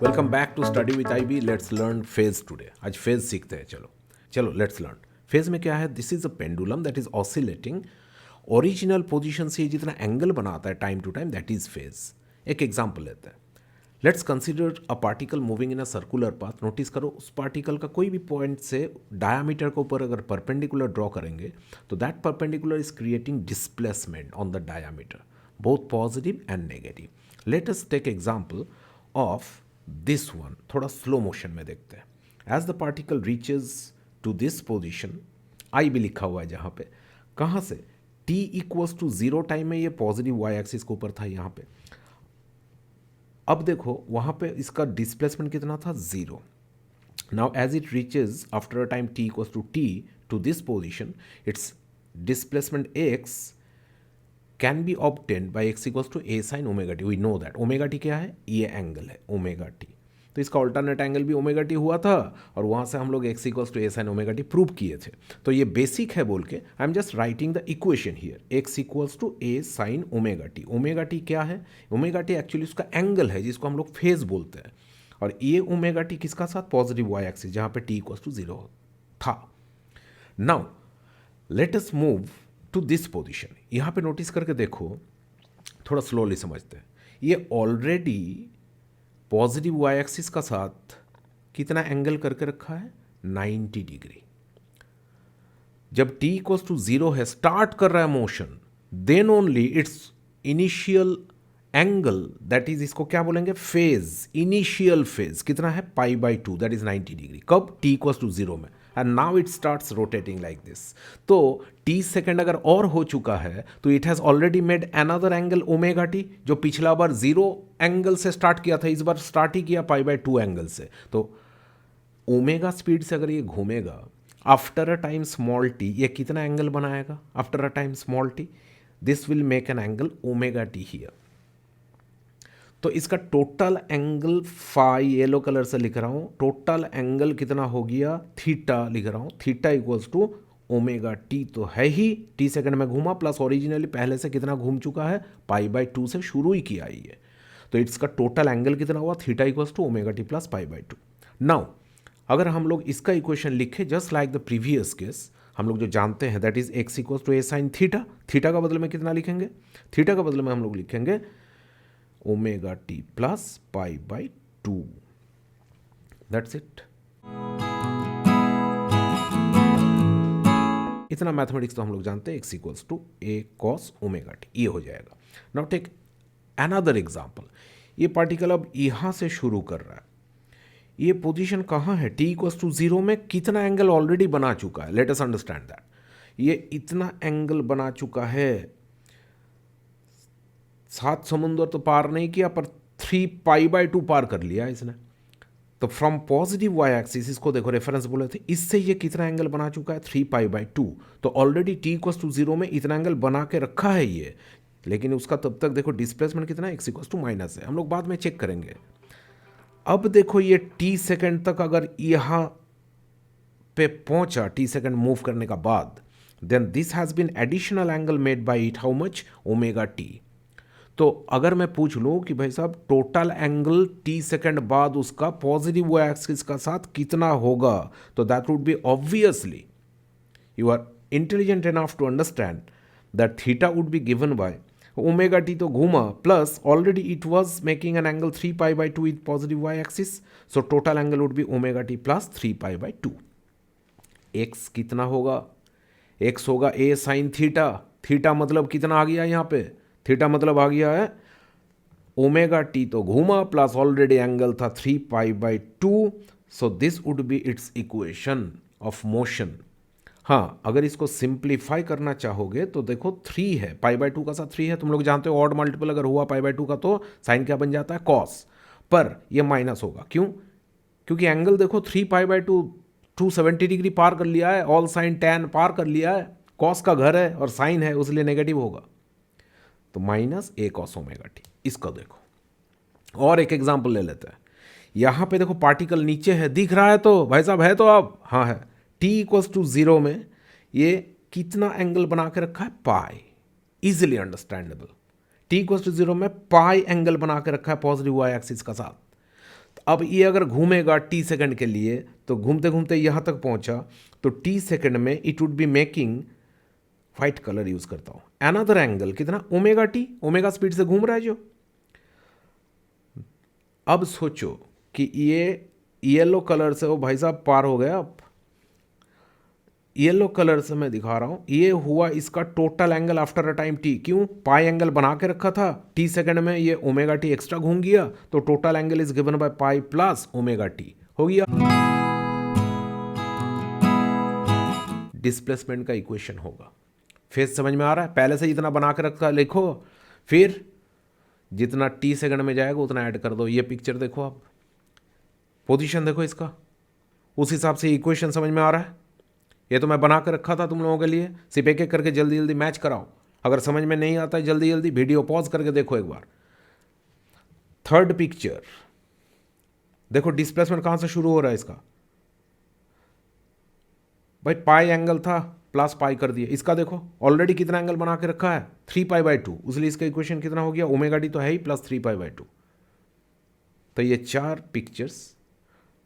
Welcome back to study with IB। Let's learn phase today. आज phase सीखते हैं। चलो चलो लेट्स लर्न। फेज में क्या है? This is a pendulum that is oscillating. Original position से जितना एंगल बनाता है time to time, that is phase. एक एग्जांपल लेते हैं। Let's consider a particle moving in a circular path. Notice करो, उस पार्टिकल का कोई भी पॉइंट से डायामीटर के ऊपर अगर परपेंडिकुलर ड्रॉ करेंगे तो that perpendicular is creating displacement on the diameter, both positive and negative. Let us take example of this one. थोड़ा स्लो मोशन में देखते हैं। As the particle reaches to this position, आई भी लिखा हुआ है जहाँ पे, कहाँ से? t इक्वल्स टू 0 टाइम में ये पॉजिटिव वाई एक्सिस के ऊपर था यहाँ पे। अब देखो वहाँ पे इसका डिस्प्लेसमेंट कितना था? 0। Now as it reaches after a time t equals to t to this position, it's displacement x can be obtained by x equals to a sine omega t. We know that omega t क्या है? ये angle है omega t. तो इसका alternate angle भी omega t हुआ था और वहाँ से हम लोग x equals to a sine omega t prove किए थे। तो ये बेसिक है बोल के I am just writing the equation here. x equals to a sine omega t. Omega t क्या है? ओमेगा टी एक्चुअली उसका एंगल है जिसको हम लोग फेज बोलते हैं। और ये ओमेगा टी किसका साथ? पॉजिटिव वाई एक्सिस, जहाँ पे t इक्वल्स टू 0 था। Now let us move to this position. यहाँ पे नोटिस करके देखो, थोड़ा स्लोली समझते हैं। ये ऑलरेडी पॉजिटिव वाई एक्सिस का साथ कितना एंगल करके रखा है? 90 डिग्री। जब t इक्वल्स टू 0 है, स्टार्ट कर रहा है motion, then only it's initial angle, that is, इसको क्या बोलेंगे? फेज। इनिशियल फेज कितना है? π/2, दैट इज 90 डिग्री। कब? t इक्वल्स टू 0 में। And now it starts rotating like this. तो t सेकेंड अगर और हो चुका है तो it has already made another angle omega t, जो पिछला बार 0 एंगल से स्टार्ट किया था, इस बार स्टार्ट ही किया π/2 एंगल से। तो ओमेगा स्पीड से अगर ये घूमेगा after a time small t, ये कितना एंगल बनाएगा? After a time small t, this will make an angle omega t here. तो इसका total angle phi, yellow colour से लिख रहा हूँ, टोटल एंगल कितना हो गया? थीटा लिख रहा हूँ। Theta equals to omega t तो है ही, टी सेकंड में घूमा, प्लस ओरिजिनली पहले से कितना घूम चुका है? π/2 से शुरू ही किया ही है। तो इसका टोटल एंगल कितना हुआ? Theta equals to omega t plus π/2। Now अगर हम लोग इसका इक्वेशन लिखे just like the previous case, हम लोग जो जानते हैं that is x equals to a sine theta. Theta का बदले में कितना लिखेंगे? थीटा का बदले में हम लोग लिखेंगे omega t plus π/2। That's it. इतना मैथमेटिक्स तो हम लोग जानते हैं। x equals to a cos omega t, ये हो जाएगा। Now take another example. ये पार्टिकल अब यहाँ से शुरू कर रहा है। ये पोजीशन कहाँ है? t इक्वल्स टू 0 में कितना एंगल ऑलरेडी बना चुका है? Let us understand that. ये इतना एंगल बना चुका है, 7 समुंदर तो पार नहीं किया पर 3 π/2 पार कर लिया इसने। तो फ्रॉम पॉजिटिव वाई एक्सिस, इसको देखो रेफरेंस बोले थे, इससे ये कितना एंगल बना चुका है? 3 π/2। तो ऑलरेडी t इक्वल्स टू 0 में इतना एंगल बना के रखा है ये, लेकिन उसका तब तक देखो डिस्प्लेसमेंट कितना है? x इक्वल्स टू माइनस है। हम लोग बाद में चेक करेंगे। अब देखो ये t सेकेंड तक अगर यहाँ पे पहुंचा, t सेकेंड मूव करने का बाद, then this has been additional angle made by it. How much? Omega t. तो अगर मैं पूछ लूँ कि भाई साहब टोटल एंगल t सेकेंड बाद उसका पॉजिटिव वाई एक्सिस का साथ कितना होगा, तो that would be obviously, you are intelligent enough to understand that theta would be given by omega t तो घूमा, plus already it was making an angle 3 π/2 with positive y axis. So total angle would be omega t plus 3 π/2। x कितना होगा? x होगा a sine theta. Theta मतलब कितना आ गया यहाँ पे? थीटा मतलब आ गया है ओमेगा टी तो घूमा, प्लस ऑलरेडी एंगल था 3 π/2। So this would be its equation of motion. हाँ, अगर इसको सिंप्लीफाई करना चाहोगे तो देखो 3 है, π/2 का साथ 3 है। तुम लोग जानते हो ऑड मल्टीपल अगर हुआ π/2 का तो साइन क्या बन जाता है? कॉस। पर ये माइनस होगा। क्यों? क्योंकि एंगल देखो 3 π/2 270 डिग्री पार कर लिया है, ऑल साइन टैन पार कर लिया है, कॉस का घर है और साइन है, उसलिए नेगेटिव होगा। तो minus a cos omega T. इसका देखो और एक एग्जांपल ले लेते हैं। यहाँ पे देखो पार्टिकल नीचे है, दिख रहा है तो भाई साहब है तो अब, हाँ है। t इक्वल्स टू 0 में ये कितना एंगल बना के रखा है? Pi. Easily understandable. t equals to 0 में पाई एंगल बना के रखा है पॉजिटिव वाई एक्सिस का साथ। अब ये अगर घूमेगा टी सेकंड के लिए तो घूमते घूमते यहाँ तक पहुँचा तो टी सेकंड में it would be making, white colour use करता हूँ, अनदर एंगल कितना, ओमेगा टी, ओमेगा स्पीड से घूम रहा है जो। अब सोचो कि ये येलो कलर से, वो भाई साहब पार हो गया, अब येलो कलर से मैं दिखा रहा हूँ, ये हुआ इसका total angle after a time T. क्यों? पाई एंगल बना के रखा था, टी सेकंड में ये ओमेगा टी एक्स्ट्रा घूम गया, तो total angle is given by pi plus omega T हो गया। डिस्प्लेसमेंट का इक्वेशन होगा। फेज समझ में आ रहा है? पहले से जितना बना के रखा लिखो, फिर जितना टी सेकंड में जाएगा उतना ऐड कर दो। ये पिक्चर देखो आप, पोजीशन देखो इसका, उस हिसाब से इक्वेशन समझ में आ रहा है। ये तो मैं बना कर रखा था तुम लोगों के लिए, सिर्फ एक एक करके जल्दी जल्दी मैच कराओ। अगर समझ में नहीं आता है जल्दी जल्दी वीडियो पॉज करके देखो एक बार। थर्ड पिक्चर देखो, डिस्प्लेसमेंट कहाँ से शुरू हो रहा है इसका, भाई पाई एंगल था प्लस पाई कर दिया। इसका देखो ऑलरेडी कितना एंगल बना के रखा है, 3π/2, इसलिए इसका इक्वेशन कितना हो गया, ओमेगा डी तो है ही प्लस 3π/2। तो ये चार पिक्चर्स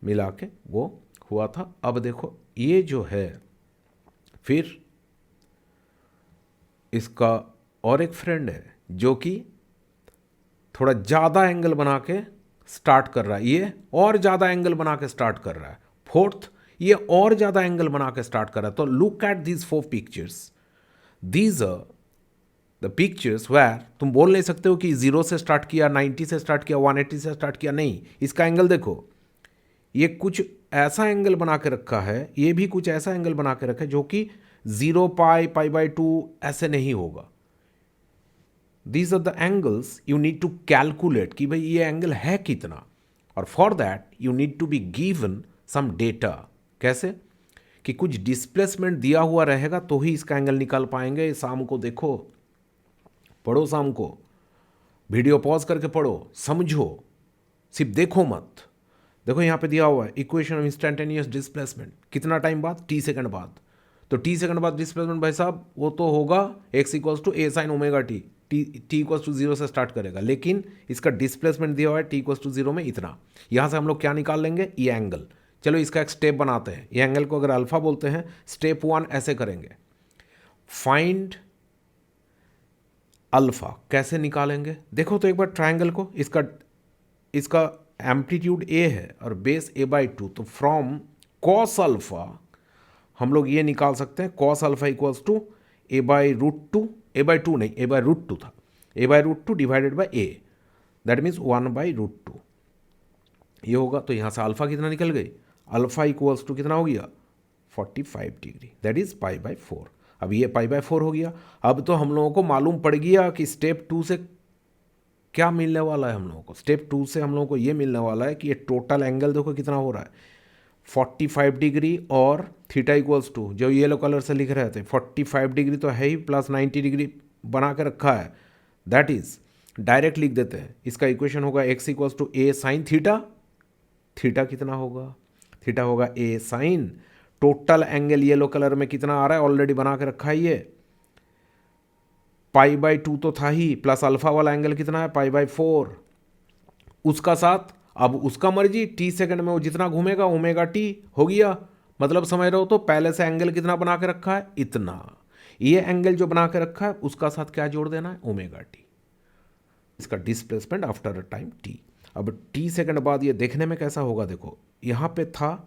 मिला के वो हुआ था। अब देखो ये जो है, फिर इसका और एक फ्रेंड है जो कि थोड़ा ज़्यादा एंगल बना के स्टार्ट कर रहा है, ये और ज़्यादा एंगल बना के स्टार्ट कर रहा है। फोर्थ, ये और ज़्यादा एंगल बना के स्टार्ट कर रहा है। तो look at these 4 pictures, these are the pictures where तुम बोल नहीं सकते हो कि 0 से स्टार्ट किया, 90 से स्टार्ट किया, 180 से स्टार्ट किया, नहीं। इसका एंगल देखो, ये कुछ ऐसा एंगल बना के रखा है, ये भी कुछ ऐसा एंगल बना के रखा है जो कि 0 π/2 ऐसे नहीं होगा। These are the angles you need to calculate कि भाई ये एंगल है कितना, और for that you need to be given some data. कैसे? कि कुछ डिस्प्लेसमेंट दिया हुआ रहेगा तो ही इसका एंगल निकाल पाएंगे। शाम को देखो, पढ़ो, शाम को वीडियो पॉज करके पढ़ो, समझो, सिर्फ देखो मत। देखो यहाँ पे दिया हुआ है इक्वेशन ऑफ इंस्टेंटेनियस डिस्प्लेसमेंट, कितना टाइम बाद, टी सेकंड बाद। तो टी सेकंड बाद डिस्प्लेसमेंट भाई साहब वो तो होगा x = a sin omega T, T = 0 से स्टार्ट करेगा, लेकिन इसका डिस्प्लेसमेंट दिया हुआ है t = 0 में इतना। यहाँ से हम लोग क्या निकाल लेंगे, ये एंगल। चलो इसका एक स्टेप बनाते हैं। ये एंगल को अगर अल्फा बोलते हैं, स्टेप 1 ऐसे करेंगे, फाइंड अल्फा। कैसे निकालेंगे देखो तो एक बार ट्रायंगल को, इसका एम्पलीट्यूड a है और बेस a/2, तो फ्रॉम कॉस अल्फा हम लोग ये निकाल सकते हैं, कॉस अल्फा = a/√2, a/2 नहीं, a/√2 था, a/√2 divided by a, that means 1/√2 ये होगा। तो यहाँ से अल्फा कितना निकल गई, अल्फा = कितना हो गया, 45 डिग्री, दैट इज π/4। अब ये π/4 हो गया। अब तो हम लोगों को मालूम पड़ गया कि स्टेप 2 से क्या मिलने वाला है हम लोगों को। स्टेप 2 से हम लोगों को ये मिलने वाला है कि ये टोटल एंगल देखो कितना हो रहा है, 45 डिग्री, और थीटा = जो येलो कलर से लिख रहे थे 45 डिग्री तो है ही, प्लस 90 डिग्री बना के रखा है, दैट इज डायरेक्ट लिख देते हैं। इसका इक्वेशन होगा x = a sin theta, theta कितना होगा, थीटा होगा a sin total angle yellow colour में कितना आ रहा है, ऑलरेडी बना के रखा है ये, π/2 तो था ही, प्लस अल्फा वाला एंगल कितना है, π/4, उसका साथ अब उसका मर्जी, टी सेकंड में वो जितना घूमेगा ओमेगा टी हो गया। मतलब समझ रहे हो? तो पहले से एंगल कितना बना के रखा है, इतना। ये एंगल जो बना के रखा है उसका साथ क्या जोड़ देना है, ओमेगा टी, इसका displacement after a time T. अब टी सेकंड बाद ये देखने में कैसा होगा, देखो यहाँ पे था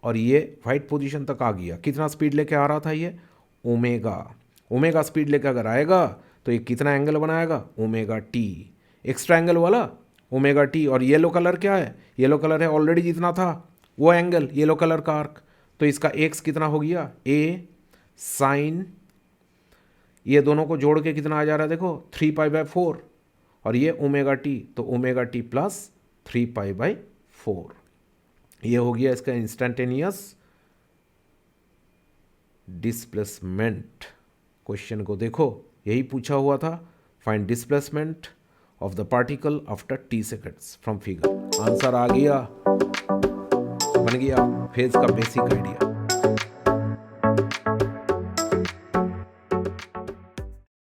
और ये वाइट पोजीशन तक आ गया, कितना स्पीड लेके आ रहा था ये, ओमेगा स्पीड लेकर अगर आएगा तो ये कितना एंगल बनाएगा, ओमेगा टी, एक्स्ट्रा एंगल वाला ओमेगा टी। और येलो कलर क्या है, येलो कलर है ऑलरेडी जितना था वो एंगल, येलो कलर का आर्क, तो इसका एक्स कितना हो गया, a sin, ये दोनों को जोड़ के कितना आ जा रहा है देखो, 3π/4, और ये ओमेगा टी, तो ओमेगा टी प्लस 3π/4, ये हो गया इसका इंस्टेंटेनियस डिस्प्लेसमेंट। क्वेश्चन को देखो, यही पूछा हुआ था, find displacement of the particle after t seconds from figure. Answer आ गया, बन गया फेज का बेसिक आइडिया।